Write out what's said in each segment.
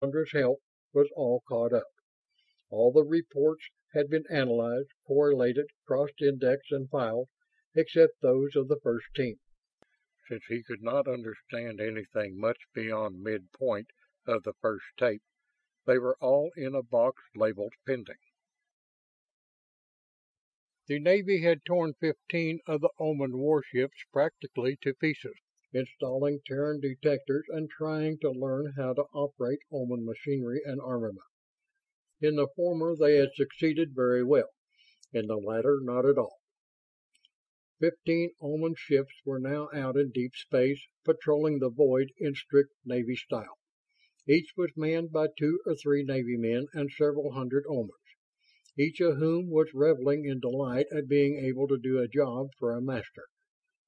Sandra's help was all caught up. All the reports had been analyzed, correlated, cross-indexed, and filed, except those of the first team. Since he could not understand anything much beyond midpoint of the first tape, they were all in a box labeled pending. The Navy had torn 15 of the Oman warships practically to pieces, installing Terran detectors and trying to learn how to operate Oman machinery and armament. In the former they had succeeded very well, in the latter not at all. 15 Oman ships were now out in deep space, patrolling the void in strict Navy style. Each was manned by 2 or 3 Navy men and several hundred Omans, each of whom was reveling in delight at being able to do a job for a master,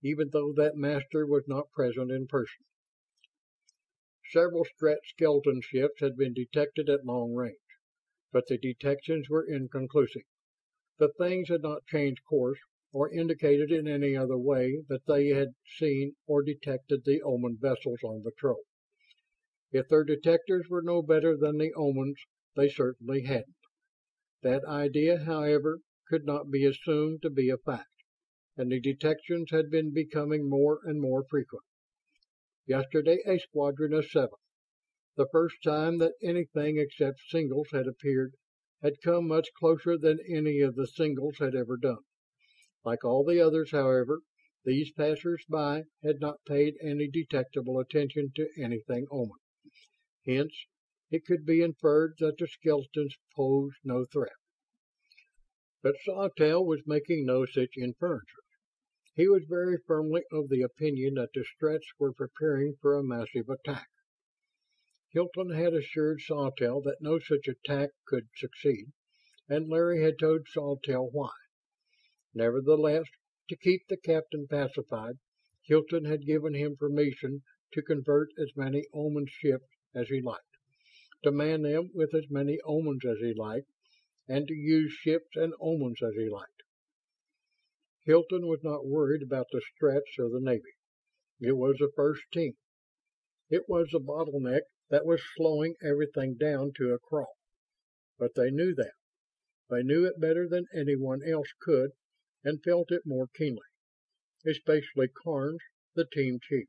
even though that master was not present in person. Several Strat skeleton ships had been detected at long range, but the detections were inconclusive. The things had not changed course or indicated in any other way that they had seen or detected the Oman vessels on patrol. If their detectors were no better than the Omans, they certainly hadn't. That idea, however, could not be assumed to be a fact, and the detections had been becoming more and more frequent. Yesterday a squadron of 7, the first time that anything except singles had appeared, had come much closer than any of the singles had ever done. Like all the others, however, these passers-by had not paid any detectable attention to anything Oman. Hence, it could be inferred that the skeletons posed no threat. But Sawtelle was making no such inferences. He was very firmly of the opinion that the Strats were preparing for a massive attack. Hilton had assured Sawtelle that no such attack could succeed, and Larry had told Sawtelle why. Nevertheless, to keep the captain pacified, Hilton had given him permission to convert as many Oman ships as he liked, to man them with as many Omans as he liked, and to use ships and Omans as he liked. Hilton was not worried about the Strats or the Navy. It was the first team. It was the bottleneck that was slowing everything down to a crawl. But they knew that. They knew it better than anyone else could, and felt it more keenly. Especially Carnes, the team chief.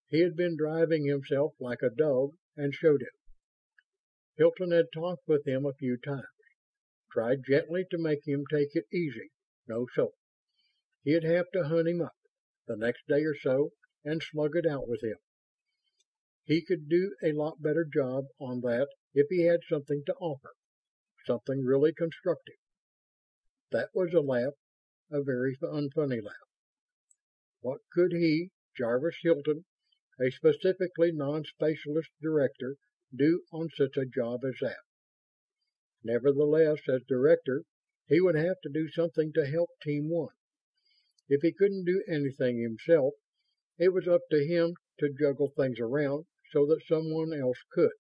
He had been driving himself like a dog, and showed it. Hilton had talked with him a few times, tried gently to make him take it easy. No soap. He'd have to hunt him up, the next day or so, and slug it out with him. He could do a lot better job on that if he had something to offer, something really constructive. That was a laugh, a very unfunny laugh. What could he, Jarvis Hilton, a specifically non-specialist director, do on such a job as that? Nevertheless, as director, he would have to do something to help Team 1. If he couldn't do anything himself, it was up to him to juggle things around so that someone else could.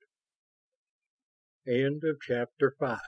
End of Chapter 5.